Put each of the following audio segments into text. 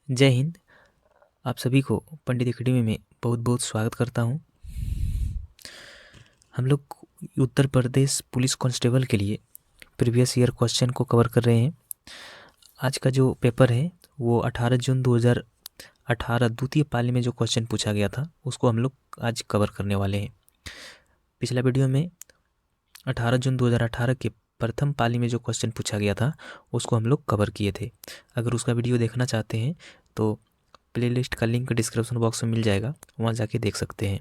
जय हिंद। आप सभी को पंडित एकेडमी में बहुत बहुत स्वागत करता हूं। हम लोग उत्तर प्रदेश पुलिस कांस्टेबल के लिए प्रीवियस ईयर क्वेश्चन को कवर कर रहे हैं। आज का जो पेपर है वो 18 जून 2018 द्वितीय पाली में जो क्वेश्चन पूछा गया था उसको हम लोग आज कवर करने वाले हैं। पिछला वीडियो में 18 जून 2018 के प्रथम पाली में जो क्वेश्चन पूछा गया था उसको हम लोग कवर किए थे। अगर उसका वीडियो देखना चाहते हैं तो प्लेलिस्ट का लिंक डिस्क्रिप्शन बॉक्स में मिल जाएगा, वहाँ जाके देख सकते हैं।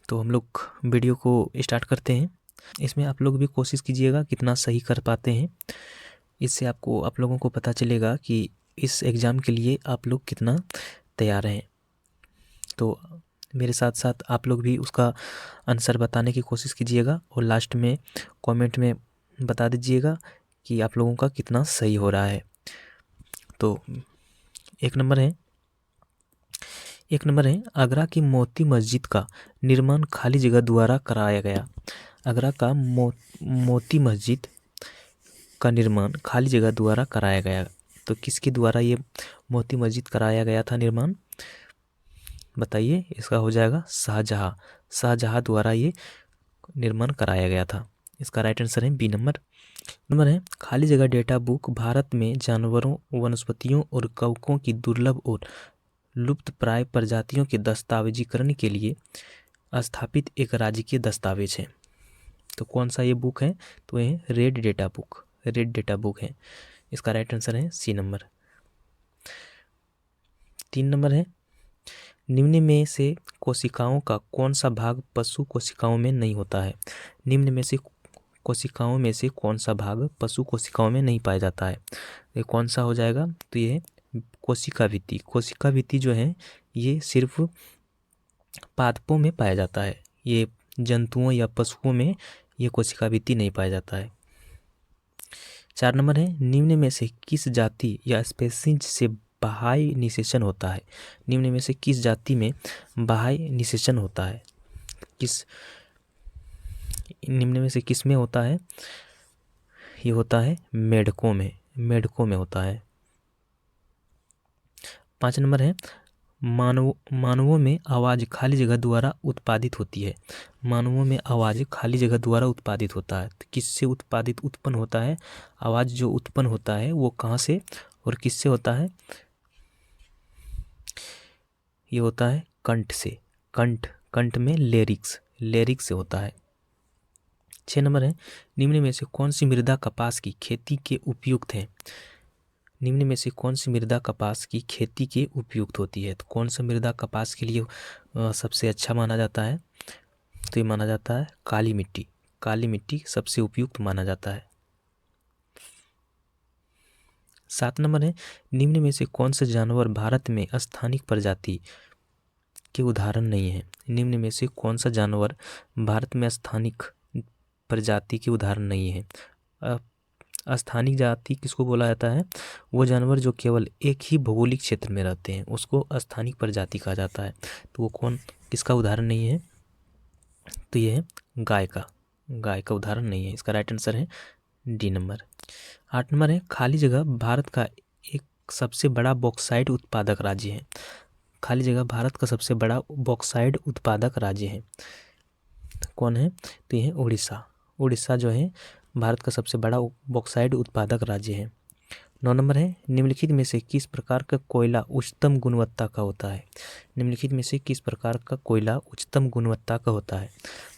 तो हम लोग वीडियो को स्टार्ट करते हैं। इसमें आप लोग भी कोशिश कीजिएगा कितना सही कर पाते हैं। इससे आप लोगों को पता चलेगा कि इस एग्ज़ाम के लिए आप लोग कितना तैयार हैं। तो मेरे साथ साथ आप लोग भी उसका आंसर बताने की कोशिश कीजिएगा और लास्ट में कमेंट में बता दीजिएगा कि आप लोगों का कितना सही हो रहा है। तो एक नंबर है आगरा की मोती मस्जिद का निर्माण खाली जगह द्वारा कराया गया। आगरा का मोती मस्जिद का निर्माण खाली जगह द्वारा कराया गया। तो किसके द्वारा ये मोती मस्जिद कराया गया था निर्माण, बताइए। इसका हो जाएगा शाहजहाँ द्वारा ये निर्माण कराया गया था। इसका राइट आंसर है बी नंबर है खाली जगह डेटा बुक भारत में जानवरों, वनस्पतियों और कवकों की दुर्लभ और लुप्त प्राय प्रजातियों के दस्तावेजीकरण के लिए स्थापित एक राजकीय दस्तावेज है। तो कौन सा ये बुक है, तो ये रेड डेटा बुक है। इसका राइट आंसर है सी नंबर। 3 नंबर है निम्न में से कोशिकाओं का कौन सा भाग पशु कोशिकाओं में नहीं होता है। निम्न में से कोशिकाओं में से कौन सा भाग पशु कोशिकाओं में नहीं पाया जाता है। ये कौन सा हो जाएगा, तो ये कोशिका भित्ति जो है ये सिर्फ पादपों में पाया जाता है। ये जंतुओं या पशुओं में ये कोशिका भित्ति नहीं पाया जाता है। 4 नंबर है निम्न में से किस जाति या स्पेसीज से बाह्य निषेचन होता है। निम्न में से किस जाति में बाह्य निषेचन होता है, निम्न में से किस में होता है, ये होता है मेढकों में होता है। 5 नंबर है मानवों में आवाज़ खाली जगह द्वारा उत्पादित होती है। मानवों में आवाज़ खाली जगह द्वारा उत्पादित होता है। तो किससे उत्पन्न होता है, आवाज़ जो उत्पन्न होता है वो कहाँ से और किससे होता है, ये होता है कंठ से। कंठ में लेरिक्स से होता है। 6 नंबर है निम्न में से कौन सी मृदा कपास की खेती के उपयुक्त है। निम्न में से कौन सी मृदा कपास की खेती के उपयुक्त होती है। तो कौन सा मृदा कपास के लिए सबसे अच्छा माना जाता है, तो ये माना जाता है काली मिट्टी सबसे उपयुक्त माना जाता है। 7 नंबर है निम्न में से कौन सा जानवर भारत में स्थानिक प्रजाति के उदाहरण नहीं है। निम्न में से कौन सा जानवर भारत में स्थानिक प्रजाति के उदाहरण नहीं है। स्थानिक जाति किसको बोला जाता है, वो जानवर जो केवल एक ही भौगोलिक क्षेत्र में रहते हैं उसको स्थानिक प्रजाति कहा जाता है। तो वो किसका उदाहरण नहीं है, तो ये है गाय का उदाहरण नहीं है। इसका राइट आंसर है डी नंबर। 8 नंबर है खाली जगह भारत का एक सबसे बड़ा बॉक्साइट उत्पादक राज्य है। खाली जगह भारत का सबसे बड़ा बॉक्साइट उत्पादक राज्य है, कौन है, तो ये है उड़ीसा जो है भारत का सबसे बड़ा बॉक्साइट उत्पादक राज्य है। 9 नंबर है निम्नलिखित में से किस प्रकार का कोयला उच्चतम गुणवत्ता का होता है। निम्नलिखित में से किस प्रकार का कोयला उच्चतम गुणवत्ता का होता है।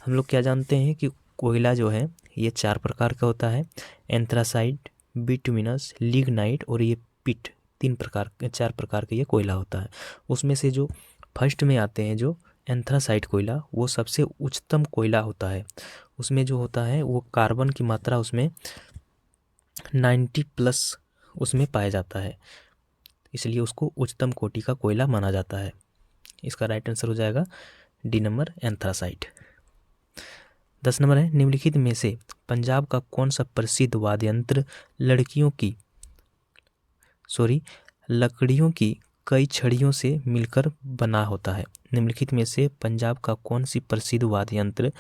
हम लोग क्या जानते हैं कि कोयला जो है ये 4 प्रकार का होता है, एंथ्रासाइट, बिटुमिनस, लिग्नाइट और ये पिट। 4 प्रकार का ये कोयला होता है। उसमें से जो फर्स्ट में आते हैं जो एंथ्रासाइट कोयला, वो सबसे उच्चतम कोयला होता है। उसमें जो होता है वो कार्बन की मात्रा उसमें 90+ उसमें पाया जाता है, इसलिए उसको उच्चतम कोटि का कोयला माना जाता है। इसका राइट आंसर हो जाएगा डी नंबर एंथ्रासाइट। 10 नंबर है निम्नलिखित में से पंजाब का कौन सा प्रसिद्ध वाद्य यंत्र लकड़ियों की कई छड़ियों से मिलकर बना होता है। निम्नलिखित में से पंजाब का कौन सी प्रसिद्ध वाद्य यंत्र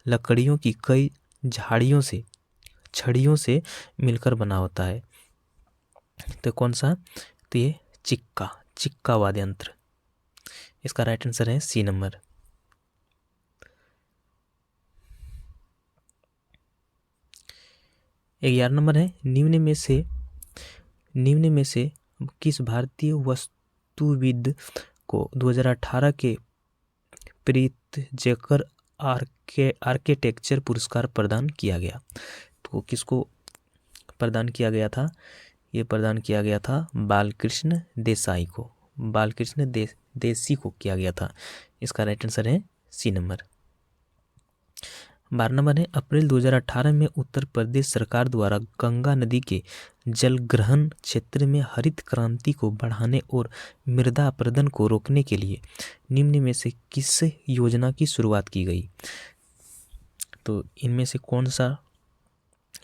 लकड़ियों की कई छड़ियों से मिलकर बना होता है। तो कौन सा, तो ये चिक्का वाद्य यंत्र। इसका राइट आंसर है सी नंबर। 11 नंबर है, निम्न में से किस भारतीय वास्तुविद को 2018 के प्रित्जकर आर्किटेक्चर पुरस्कार प्रदान किया गया? तो किसको प्रदान किया गया था? ये प्रदान किया गया था बालकृष्ण देसाई को, देसी को किया गया था। इसका राइट आंसर है सी नंबर। 12 नंबर है, अप्रैल 2018 में उत्तर प्रदेश सरकार द्वारा गंगा नदी के जलग्रहण क्षेत्र में हरित क्रांति को बढ़ाने और मृदा अपरदन को रोकने के लिए निम्न में से किस योजना की शुरुआत की गई? तो इनमें से कौन सा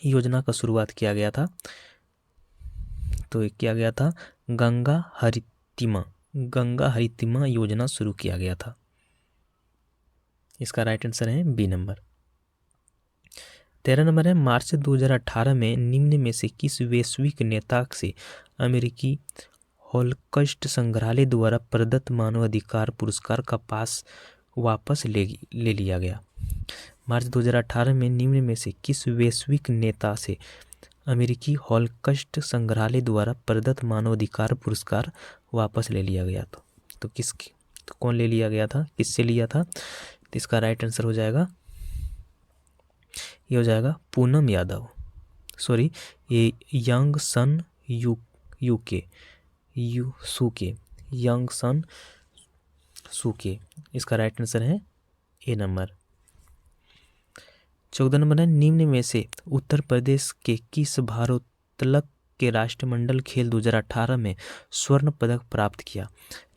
योजना का शुरुआत किया गया था? तो किया गया था गंगा हरितिमा योजना शुरू किया गया था। इसका राइट आंसर है बी नंबर। 13 नंबर है, मार्च 2018 में निम्न में से किस वैश्विक नेता से अमेरिकी हॉलोकॉस्ट संग्रहालय द्वारा प्रदत्त मानवाधिकार पुरस्कार का वापस ले लिया गया? मार्च 2018 में निम्न में से किस वैश्विक नेता से अमेरिकी हॉलोकॉस्ट संग्रहालय द्वारा प्रदत्त मानवाधिकार पुरस्कार वापस ले लिया गया? तो कौन ले लिया गया था, किससे लिया था? तो इसका राइट आंसर हो जाएगा, ये हो जाएगा पूनम यादव, सॉरी ये यंग सन सूके। इसका राइट आंसर है ए नंबर। 14 नंबर है, निम्न में से उत्तर प्रदेश के किस भारोत्तोलक के राष्ट्रमंडल खेल 2018 में स्वर्ण पदक प्राप्त किया?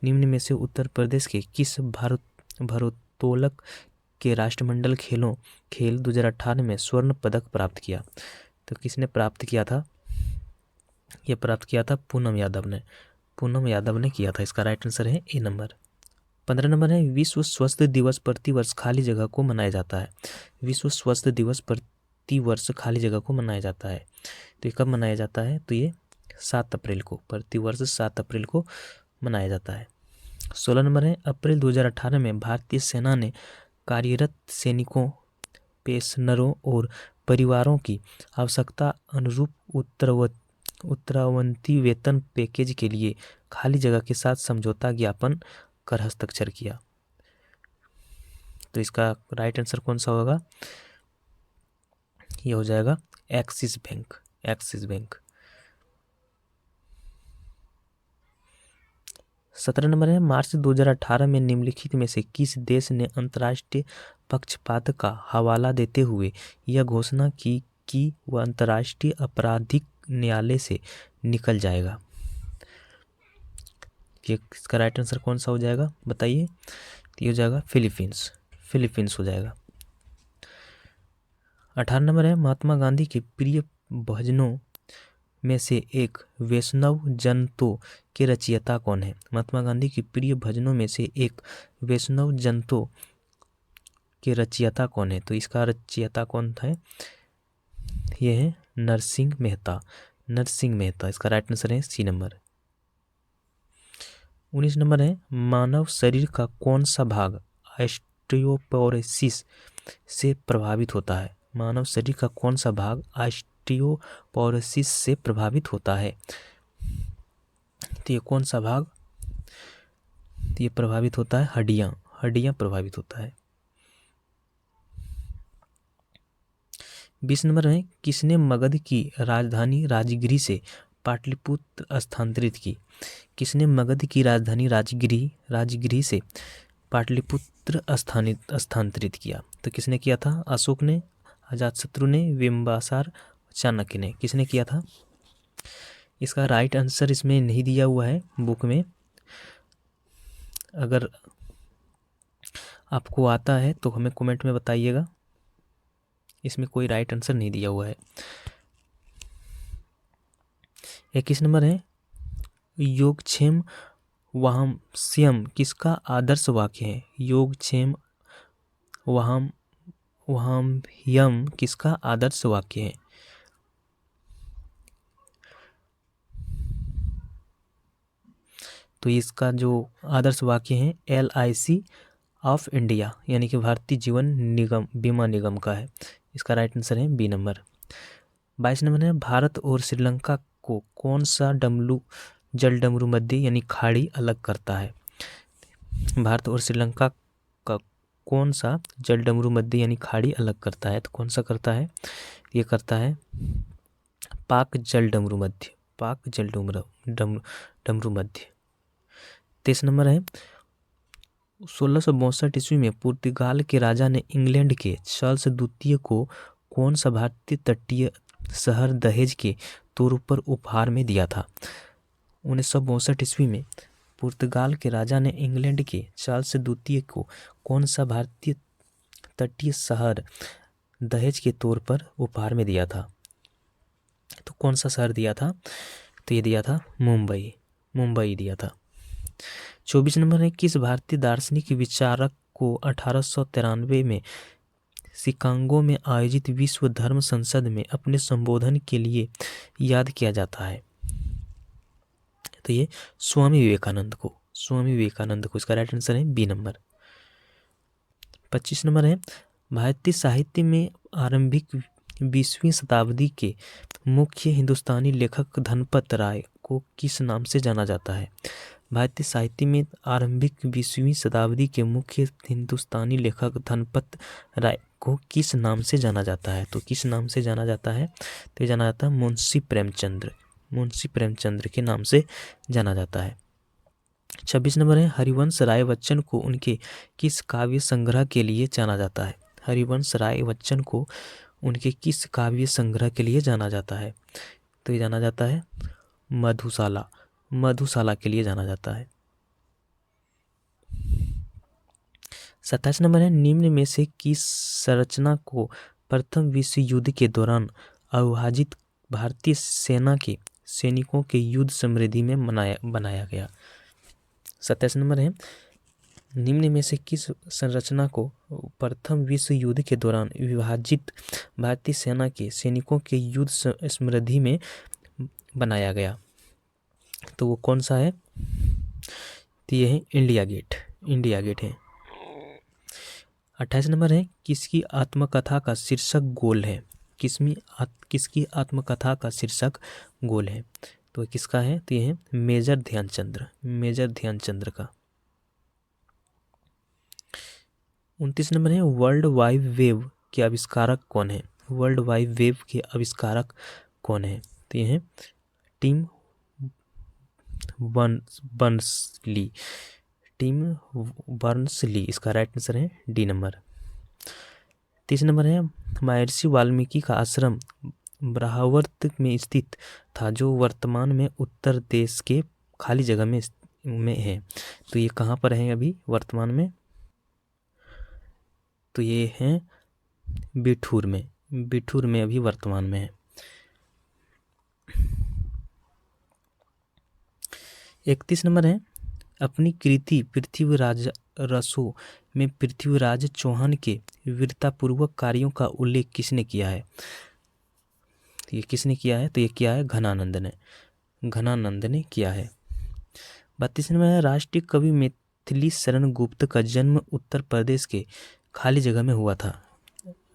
निम्न में से उत्तर प्रदेश के किस भारोत्तोलक के राष्ट्रमंडल खेल 2018 में स्वर्ण पदक प्राप्त किया? तो किसने प्राप्त किया था? ये प्राप्त किया था पूनम यादव ने किया था। इसका राइट आंसर है ए नंबर। 15 नंबर है, विश्व स्वास्थ्य दिवस प्रतिवर्ष खाली जगह को मनाया जाता है? विश्व स्वास्थ्य दिवस प्रतिवर्ष खाली जगह को मनाया जाता है, तो ये कब मनाया जाता है? तो ये 7 अप्रैल को, प्रतिवर्ष 7 अप्रैल को मनाया जाता है। 16 नंबर है, अप्रैल 2018 में भारतीय सेना ने कार्यरत सैनिकों, पेंशनरों और परिवारों की आवश्यकता अनुरूप उत्तरावंती वेतन पैकेज के लिए खाली जगह के साथ समझौता ज्ञापन कर हस्ताक्षर किया। तो इसका राइट आंसर कौन सा होगा? ये हो जाएगा एक्सिस बैंक। 17 नंबर है, मार्च 2018 में निम्नलिखित में से किस देश ने अंतर्राष्ट्रीय पक्षपात का हवाला देते हुए यह घोषणा की कि वह अंतर्राष्ट्रीय आपराधिक न्यायालय से निकल जाएगा? इसका राइट आंसर कौन सा हो जाएगा बताइए? ये हो जाएगा फिलीपींस हो जाएगा। 18 नंबर है, महात्मा गांधी के प्रिय भजनों में से एक वैष्णव जन तो के रचयिता कौन है? महात्मा गांधी के प्रिय भजनों में से एक वैष्णव जन तो के रचयिता कौन है? तो इसका रचयिता कौन था? यह है नरसिंह मेहता। इसका राइट आंसर है सी नंबर। 19 नंबर है, मानव शरीर का कौन सा भाग ऑस्टियोपोरोसिस से प्रभावित होता है? मानव शरीर का कौन सा भाग ऑस्टियोपोरोसिस से प्रभावित होता है? तो ये कौन सा भाग ये प्रभावित होता है? हड्डियां प्रभावित होता है। 20 नंबर है, किसने मगध की राजधानी राजगिरी से पाटलिपुत्र स्थानांतरित की? किसने मगध की राजधानी राजगिरी से पाटलिपुत्र स्थानांतरित किया? तो किसने किया था? अशोक ने, अजातशत्रु ने, बिंबिसार, चाणक्य ने। किसने किया था? इसका राइट आंसर इसमें नहीं दिया हुआ है बुक में, अगर आपको आता है तो हमें कमेंट में बताइएगा। इसमें कोई राइट आंसर नहीं दिया हुआ है। 21 नंबर है, योगक्षेम वाहम्स्यम किसका आदर्श वाक्य है? योगक्षेम वाहम्स्यम किसका आदर्श वाक्य है? तो इसका जो आदर्श वाक्य है LIC ऑफ इंडिया यानी कि भारतीय जीवन निगम बीमा निगम का है। इसका राइट आंसर है बी नंबर। 22 नंबर है भारत और श्रीलंका को कौन सा जल डमरू मध्य यानी खाड़ी अलग करता है। भारत और श्रीलंका का कौन सा जल डमरू मध्य यानी खाड़ी अलग करता है, तो कौन सा करता है, ये करता है पाक जल डमरू मध्य, पाक जल डमरू मध्य। 23 नंबर है 1662 ईस्वी में पुर्तगाल के राजा ने इंग्लैंड के चार्ल्स द्वितीय को कौन सा भारतीय तटीय शहर दहेज के तौर पर उपहार में दिया था। 1962 ईस्वी में पुर्तगाल के राजा ने इंग्लैंड के चार्ल्स द्वितीय को कौन सा भारतीय तटीय शहर दहेज के तौर पर उपहार में दिया था, तो कौन सा शहर दिया था, तो ये दिया था मुंबई दिया था। 24 नंबर है किस भारतीय दार्शनिक विचारक को 1893 में शिकागो में आयोजित विश्व धर्म संसद में अपने संबोधन के लिए याद किया जाता है, तो ये स्वामी विवेकानंद को। इसका राइट आंसर है बी नंबर। 25 नंबर है भारतीय साहित्य में आरंभिक 20वीं शताब्दी के मुख्य हिंदुस्तानी लेखक धनपत राय को किस नाम से जाना जाता है। भारतीय साहित्य में आरंभिक 20वीं शताब्दी के मुख्य हिंदुस्तानी लेखक धनपत राय को किस नाम से जाना जाता है, तो किस नाम से जाना जाता है, तो जाना जाता है मुंशी प्रेमचंद्र के नाम से जाना जाता है। 26 नंबर है हरिवंश राय बच्चन को उनके किस काव्य संग्रह के लिए जाना जाता है। हरिवंश राय बच्चन को उनके किस काव्य संग्रह के लिए जाना जाता है, तो ये जाना जाता है मधुशाला के लिए जाना जाता है। 27 नंबर है निम्न में से किस संरचना को प्रथम विश्व युद्ध के दौरान अविभाजित भारतीय सेना के सैनिकों के युद्ध समृद्धि में बनाया गया। 27 नंबर है निम्न में से किस संरचना को प्रथम विश्व युद्ध के दौरान विभाजित भारतीय सेना के सैनिकों के युद्ध समृद्धि में बनाया गया, तो वो कौन सा है, तो ये है इंडिया गेट है। 28 नंबर है किसकी आत्मकथा का शीर्षक गोल है। किसकी आत्मकथा का शीर्षक गोल है, तो किसका है, तो ये है मेजर ध्यानचंद्र का। 29 नंबर है वर्ल्ड वाइड वेब के आविष्कारक कौन है। वर्ल्ड वाइड वेब के आविष्कारक कौन है, तो ये है टिम बर्नस-ली। इसका राइट आंसर है डी नंबर। 30 नंबर है महर्षि वाल्मीकि का आश्रम ब्रह्मावर्त में स्थित था जो वर्तमान में उत्तर देश के खाली जगह में है, तो ये कहाँ पर है अभी वर्तमान में, तो ये है बिठूर में अभी वर्तमान में है। 31 नंबर है अपनी कृति पृथ्वीराज रसो में पृथ्वीराज चौहान के वीरतापूर्वक कार्यों का उल्लेख किसने किया है, ये किसने किया है, तो ये किया है घनानंद ने किया है। 32 नंबर है राष्ट्रीय कवि मैथिली शरण गुप्त का जन्म उत्तर प्रदेश के खाली जगह में हुआ था।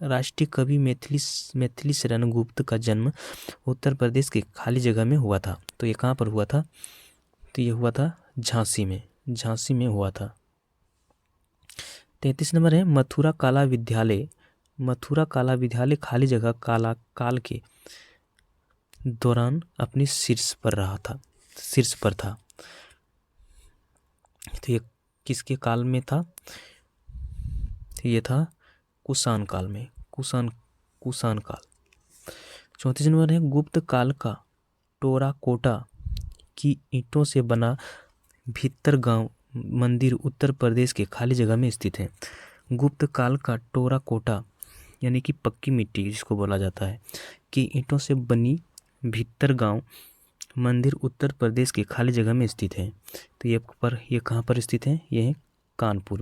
राष्ट्रीय कवि मैथिली शरण गुप्त का जन्म उत्तर प्रदेश के खाली जगह में हुआ था, तो ये कहाँ पर हुआ था, तो ये हुआ था झांसी में हुआ था। 33 नंबर है मथुरा कला विद्यालय खाली जगह काल के दौरान अपनी शीर्ष पर था, तो ये किसके काल में था, तो ये था कुषाण काल। 34 नंबर है गुप्त काल का टेराकोटा की ईंटों से बना भीतरगांव मंदिर उत्तर प्रदेश के खाली जगह में स्थित है। गुप्त काल का टेराकोटा यानी कि पक्की मिट्टी जिसको बोला जाता है कि ईंटों से बनी भीतरगांव मंदिर उत्तर प्रदेश के खाली जगह में स्थित है, तो ये कहाँ पर स्थित है, ये है कानपुर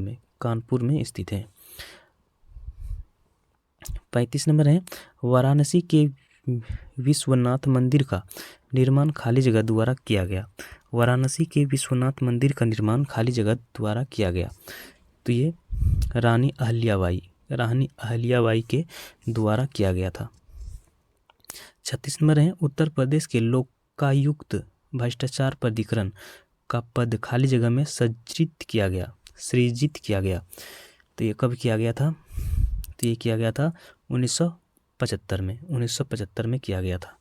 में स्थित है। 35 नंबर है वाराणसी के विश्वनाथ मंदिर का निर्माण खाली जगह द्वारा किया गया। वाराणसी के विश्वनाथ मंदिर का निर्माण खाली जगह द्वारा किया गया। तो ये रानी अहल्याबाई के द्वारा किया गया था। 36 नंबर है, उत्तर प्रदेश के लोकायुक्त भ्रष्टाचार प्राधिकरण का पद खाली जगह में सृजित किया गया। तो ये कब किया गया था? तो ये किया गया था 1975 में किया गया था।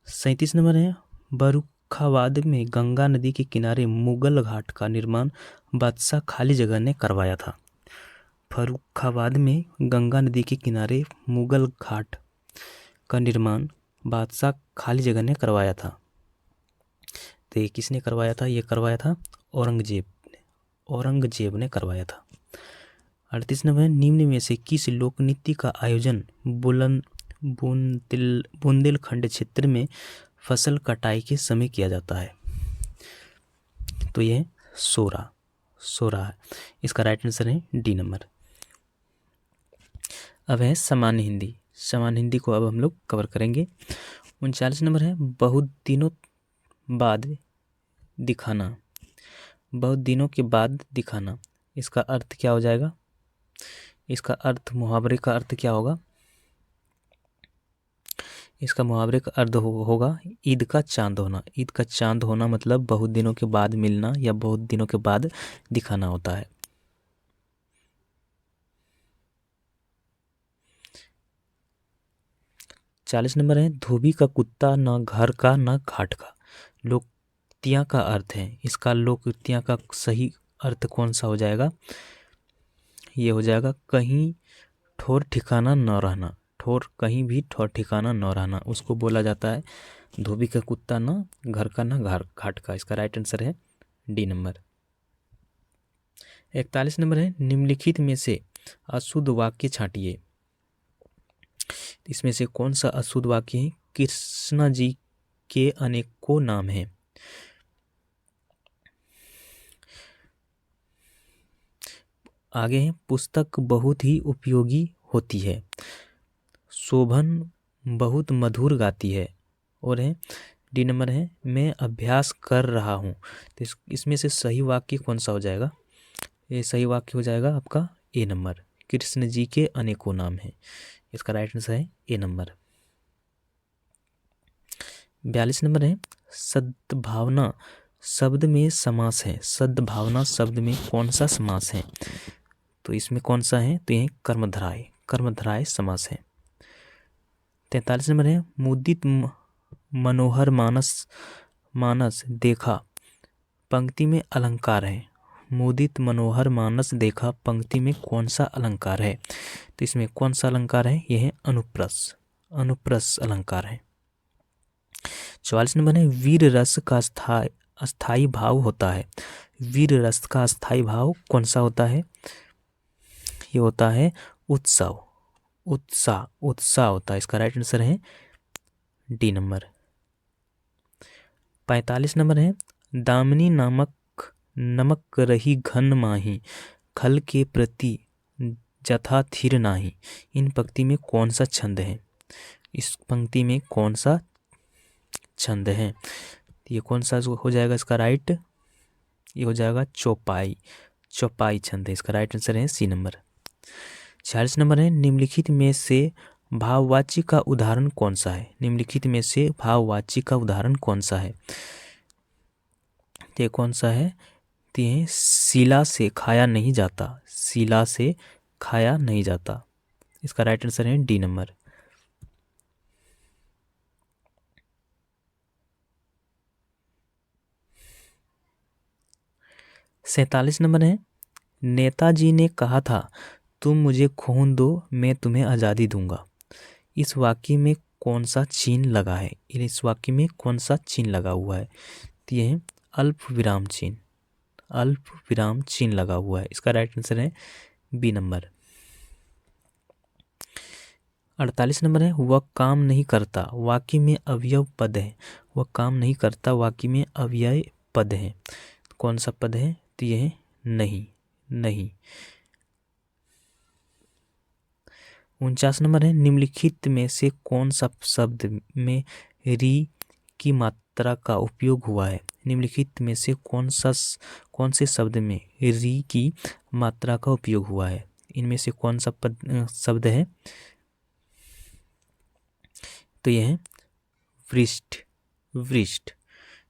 37 नंबर है, फर्रुखाबाद में गंगा नदी के किनारे मुगल घाट का निर्माण बादशाह खाली जगह ने करवाया था। फर्रुखाबाद में गंगा नदी के किनारे मुगल घाट का निर्माण बादशाह खाली जगह ने करवाया था। तो ये किसने करवाया था? ये करवाया था औरंगजेब ने करवाया था। 38 नंबर, निम्न में से किस लोक नृत्य का आयोजन बुंदेलखंड क्षेत्र में फसल कटाई के समय किया जाता है? तो यह सोरा है। इसका राइट आंसर है डी नंबर। अब है सामान्य हिंदी को अब हम लोग कवर करेंगे। 39 नंबर है, बहुत दिनों के बाद दिखाना। इसका अर्थ क्या हो जाएगा? इसका अर्थ, मुहावरे का अर्थ क्या होगा? इसका मुहावरे का अर्थ होगा ईद का चांद होना। ईद का चांद होना मतलब बहुत दिनों के बाद मिलना या बहुत दिनों के बाद दिखाना होता है। चालीस नंबर है, धोबी का कुत्ता न घर का न घाट का। लोकोक्तियाँ का अर्थ है। इसका लोकोक्तियाँ का सही अर्थ कौन सा हो जाएगा? ये हो जाएगा कहीं ठोर ठिकाना न रहना। कहीं भी ठोर ठिकाना न रहना उसको बोला जाता है धोबी का कुत्ता न घर का न घाट का। इसका राइट आंसर है डी नंबर। 41 नंबर है, निम्नलिखित में से अशुद्ध वाक्य छांटिए। इसमें से कौन सा अशुद्ध वाक्य है? कृष्णा जी के अनेकों नाम हैं। आगे है, पुस्तक बहुत ही उपयोगी होती है। शोभन बहुत मधुर गाती है। और है डी नंबर है, मैं अभ्यास कर रहा हूँ। तो इसमें से सही वाक्य कौन सा हो जाएगा? ये सही वाक्य हो जाएगा आपका ए नंबर, कृष्ण जी के अनेकों नाम हैं। इसका राइट आंसर है ए नंबर। 42 नंबर है, सद्भावना शब्द में समास है। सद्भावना शब्द में कौन सा समास है? तो इसमें कौन सा है? तो ये कर्मधारय समास है। 43 नंबर है, मुदित मनोहर मानस देखा पंक्ति में अलंकार है। मुदित मनोहर मानस देखा पंक्ति में कौन सा अलंकार है? तो इसमें कौन सा अलंकार है? यह है अनुप्रास अलंकार है। 44 नंबर है, वीर रस का अस्थाई भाव होता है। वीर रस का अस्थाई भाव कौन सा होता है? ये होता है उत्साह होता है। इसका राइट आंसर है डी नंबर। 45 नंबर है, दामिनी नमक रही घन माही खल के प्रति जथा थिर नाही। इन पंक्ति में कौन सा छंद है? इस पंक्ति में कौन सा छंद है? ये कौन सा हो जाएगा इसका राइट? ये हो जाएगा चौपाई छंद है। इसका राइट आंसर है सी नंबर। 46 नंबर है, निम्नलिखित में से भाववाची का उदाहरण कौन सा है? निम्नलिखित में से भाववाची का उदाहरण कौन सा है? ये कौन सा है? तो ये शिला से खाया नहीं जाता। इसका राइट आंसर है डी नंबर। सैंतालीस नंबर है, नेताजी ने कहा था तुम मुझे खून दो मैं तुम्हें आज़ादी दूंगा। इस वाक्य में कौन सा चिन्ह लगा है? इस वाक्य में कौन सा चिन्ह लगा हुआ है? तो ये है अल्प विराम चिन्ह लगा हुआ है। इसका राइट आंसर है बी नंबर। 48 नंबर है, वह काम नहीं करता वाक्य में अवयव पद है। वह काम नहीं करता वाक्य में अव्यय पद है। कौन सा पद है? तो ये है नहीं। 49 नंबर है, निम्नलिखित में से कौन सा शब्द में री की मात्रा का उपयोग हुआ है? निम्नलिखित में से कौन से शब्द में री की मात्रा का उपयोग हुआ है? इनमें से कौन सा शब्द है? तो यह है वृष्ट। वृष्ट,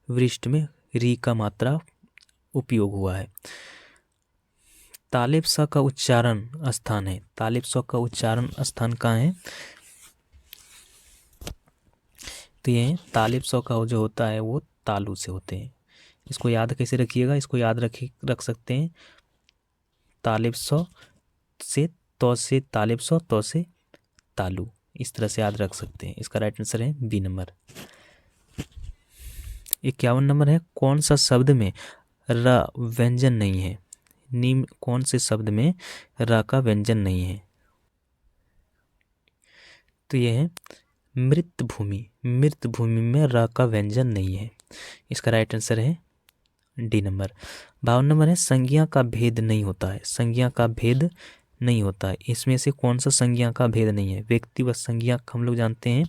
वृष्ट में री का मात्रा उपयोग हुआ है। तालेब सा का उच्चारण स्थान है। तालेब सा का उच्चारण स्थान कहाँ है? तो ये तालेब सा का जो होता है वो तालू से होते हैं। इसको याद कैसे रखिएगा? इसको याद रख सकते हैं तालेब सा से तो से तालेब सा तो से तालू, इस तरह से याद रख सकते हैं। इसका राइट आंसर है बी नंबर। 51 नंबर है, कौन सा शब्द में र व्यंजन नहीं है? निम्न कौन से शब्द में र का व्यंजन नहीं है? तो यह है मृत भूमि। मृत भूमि में र का व्यंजन नहीं है। इसका राइट आंसर है डी नंबर। 52 नंबर है, संज्ञा का भेद नहीं होता है। संज्ञा का भेद नहीं होता है। इसमें से कौन सा संज्ञा का भेद नहीं है? व्यक्ति व संज्ञा हम लोग जानते हैं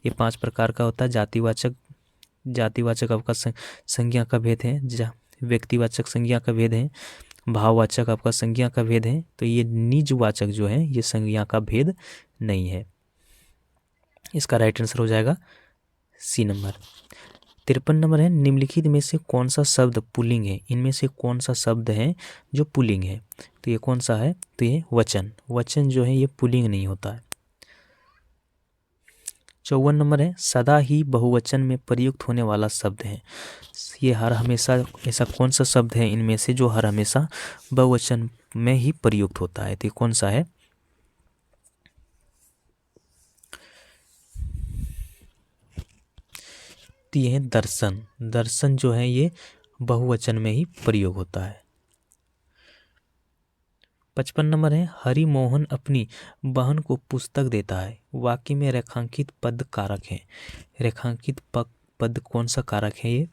ये 5 प्रकार का होता है। जातिवाचक आपका संज्ञा का भेद है, व्यक्तिवाचक संज्ञा का भेद है, भाववाचक आपका संज्ञा का भेद है। तो ये निजवाचक जो है ये संज्ञा का भेद नहीं है। इसका राइट आंसर हो जाएगा सी नंबर। 53 नंबर है, निम्नलिखित में से कौन सा शब्द पुल्लिंग है? इनमें से कौन सा शब्द है जो पुल्लिंग है? तो ये कौन सा है? तो ये वचन। वचन जो है ये पुल्लिंग नहीं होता है। 54 नंबर है, सदा ही बहुवचन में प्रयुक्त होने वाला शब्द है। ये हर हमेशा ऐसा कौन सा शब्द है इनमें से जो हर हमेशा बहुवचन में ही प्रयुक्त होता है? तो ये कौन सा है? तो ये है दर्शन। दर्शन जो है ये बहुवचन में ही प्रयोग होता है। 55 नंबर है, हरिमोहन अपनी बहन को पुस्तक देता है। वाक्य में रेखांकित पद कारक है। रेखांकित पद कौन सा कारक है ये?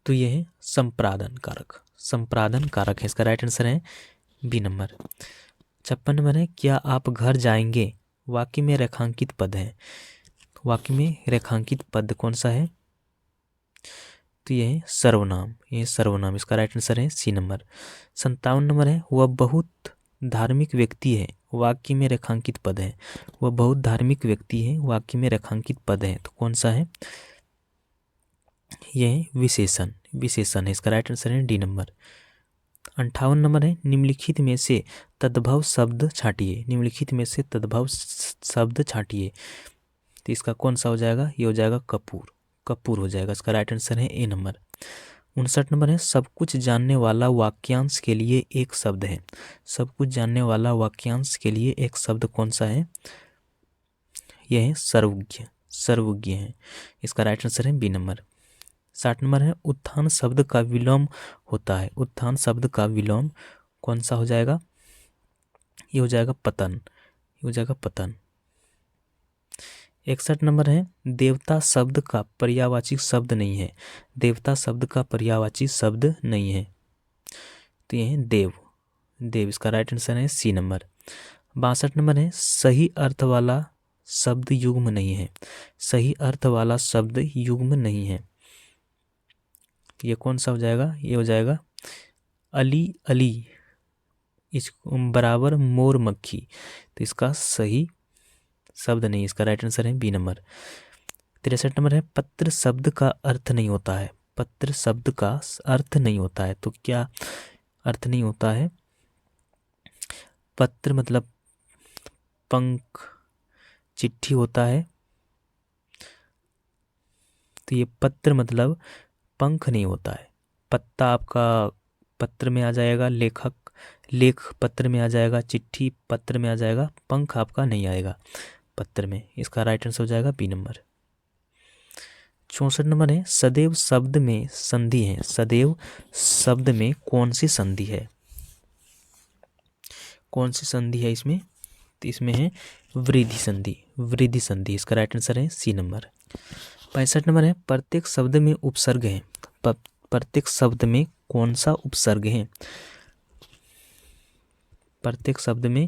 तो ये है संप्रादन कारक। संप्रादन कारक है। इसका राइट आंसर है बी नंबर। 56 नंबर है, क्या आप घर जाएंगे? वाक्य में रेखांकित पद है। वाक्य में रेखांकित पद कौन सा है? तो ये है सर्वनाम। ये सर्वनाम। इसका राइट आंसर है सी नंबर। 57 नंबर है, वह बहुत धार्मिक व्यक्ति है। वाक्य में रेखांकित पद है। वह बहुत धार्मिक व्यक्ति है। वाक्य में रेखांकित पद है। तो कौन सा है? यह है विशेषण। विशेषण है। इसका राइट आंसर है डी नंबर। 58 नंबर है, निम्नलिखित में से तद्भव शब्द छांटिए। निम्नलिखित में से तद्भव शब्द छांटिए। तो इसका कौन सा हो जाएगा? ये हो जाएगा कपूर। कपूर हो जाएगा। इसका राइट आंसर है ए नंबर। 59 नंबर है, सब कुछ जानने वाला वाक्यांश के लिए एक शब्द है। सब कुछ जानने वाला वाक्यांश के लिए एक शब्द कौन सा है? यह है सर्वज्ञ। सर्वज्ञ है। इसका राइट आंसर है बी नंबर। 60 नंबर है, उत्थान शब्द का विलोम होता है। उत्थान शब्द का विलोम कौन सा हो जाएगा? ये हो जाएगा पतन। ये हो जाएगा पतन। 61 नंबर है, देवता शब्द का पर्यायवाची शब्द नहीं है। देवता शब्द का पर्यायवाची शब्द नहीं है। तो ये है देव। देव। इसका राइट आंसर है सी नंबर। 62 नंबर है, सही अर्थ वाला शब्द युग्म नहीं है। सही अर्थ वाला शब्द युग्म नहीं है। ये कौन सा हो जाएगा? ये हो जाएगा अली अली इस बराबर मोर मक्खी। तो इसका सही शब्द नहीं। इसका राइट आंसर है बी नंबर। 63 नंबर है, पत्र शब्द का अर्थ नहीं होता है। पत्र शब्द का अर्थ नहीं होता है। तो क्या अर्थ नहीं होता है? पत्र मतलब पंख, चिट्ठी होता है। तो ये पत्र मतलब पंख नहीं होता है। पत्ता आपका पत्र में आ जाएगा, लेख पत्र में आ जाएगा, चिट्ठी पत्र में आ जाएगा, पंख आपका नहीं आएगा पत्र में। इसका राइट आंसर हो जाएगा बी नंबर। 64 नंबर है, सदैव शब्द में संधि है। सदैव शब्द में कौन सी संधि है? कौन सी संधि है इसमें? तो इसमें है वृद्धि संधि। वृद्धि संधि। इसका राइट आंसर है सी नंबर। 65 नंबर है, प्रत्येक शब्द में उपसर्ग है। प्रत्येक शब्द में कौन सा उपसर्ग है? प्रत्येक शब्द में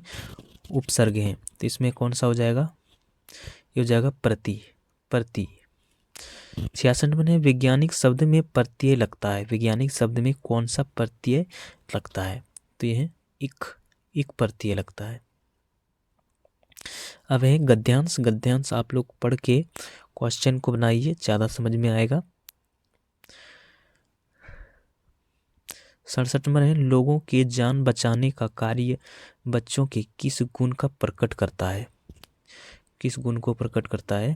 उपसर्ग है। तो इसमें कौन सा हो जाएगा? ये हो जाएगा प्रति। प्रति। 66 नंबर है वैज्ञानिक शब्द में प्रत्यय लगता है, वैज्ञानिक शब्द में कौन सा प्रत्यय लगता है? तो यह है इक प्रत्यय लगता है। अब है गद्यांश। गद्यांश आप लोग पढ़ के क्वेश्चन को बनाइए, ज़्यादा समझ में आएगा। 67 नंबर है लोगों के जान बचाने का कार्य बच्चों के किस गुण का प्रकट करता है? किस गुण को प्रकट करता है?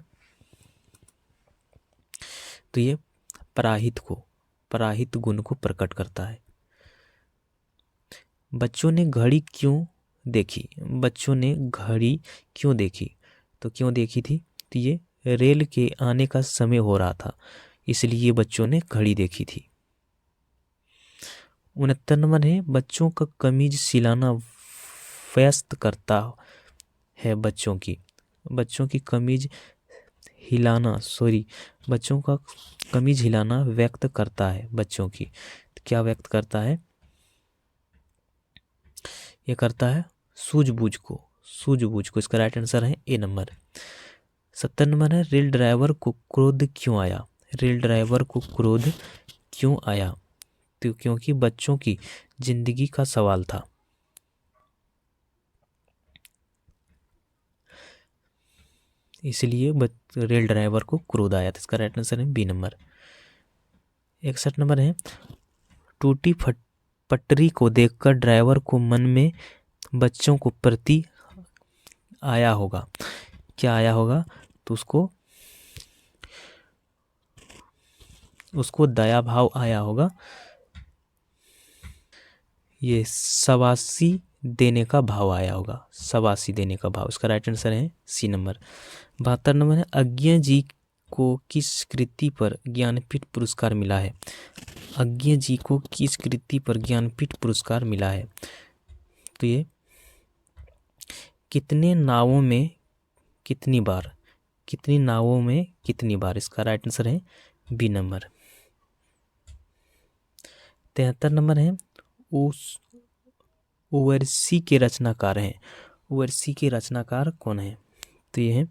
तो ये पराहित गुण को प्रकट करता है। बच्चों ने घड़ी क्यों देखी? बच्चों ने घड़ी क्यों देखी? तो क्यों देखी थी? तो ये रेल के आने का समय हो रहा था, इसलिए बच्चों ने घड़ी देखी थी। 69 नंबर है बच्चों का कमीज सिलाना व्यस्त करता है बच्चों की कमीज हिलाना बच्चों का कमीज हिलाना व्यक्त करता है बच्चों की। तो क्या व्यक्त करता है? ये करता है सूझबूझ को। इसका राइट आंसर है ए नंबर। 70 नंबर है रेल ड्राइवर को क्रोध क्यों आया? रेल ड्राइवर को क्रोध क्यों आया? तो क्योंकि बच्चों की जिंदगी का सवाल था, इसलिए रेल ड्राइवर को क्रोध आया था। इसका राइट आंसर है बी नंबर। 61 नंबर है टूटी पटरी को देखकर ड्राइवर को मन में बच्चों को प्रति आया होगा। क्या आया होगा? तो उसको दया भाव आया होगा। ये शाबाशी देने का भाव आया होगा, शाबाशी देने का भाव। इसका राइट आंसर है सी नंबर। 72 नंबर है अज्ञे जी को किस कृति पर ज्ञानपीठ पुरस्कार मिला है? अज्ञे जी को किस कृति पर ज्ञानपीठ पुरस्कार मिला है? तो ये कितनी नावों में कितनी बार? इसका राइट आंसर है बी नंबर। 73 नंबर है ओवरसी के रचनाकार हैं। ओवरसी के रचनाकार कौन है? तो ये है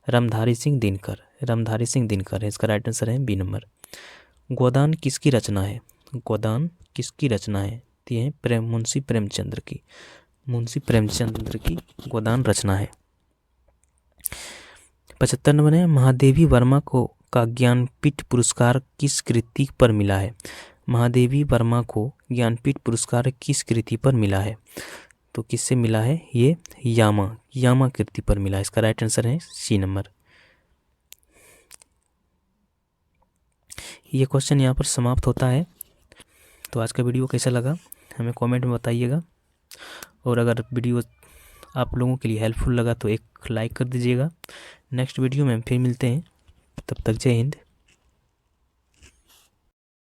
रामधारी सिंह दिनकर है। इसका राइट आंसर है बी नंबर। गोदान किसकी रचना है? तो ये है मुंशी प्रेमचंद्र की गोदान रचना है। 75 नंबर है महादेवी वर्मा का ज्ञानपीठ पुरस्कार किस कृति पर मिला है? महादेवी वर्मा को ज्ञानपीठ पुरस्कार किस कृति पर मिला है? तो किससे मिला है? ये यामा कृति पर मिला है। इसका राइट आंसर है सी नंबर। ये क्वेश्चन यहाँ पर समाप्त होता है। तो आज का वीडियो कैसा लगा हमें कमेंट में बताइएगा, और अगर वीडियो आप लोगों के लिए हेल्पफुल लगा तो एक लाइक कर दीजिएगा। नेक्स्ट वीडियो में फिर मिलते हैं, तब तक जय हिंद।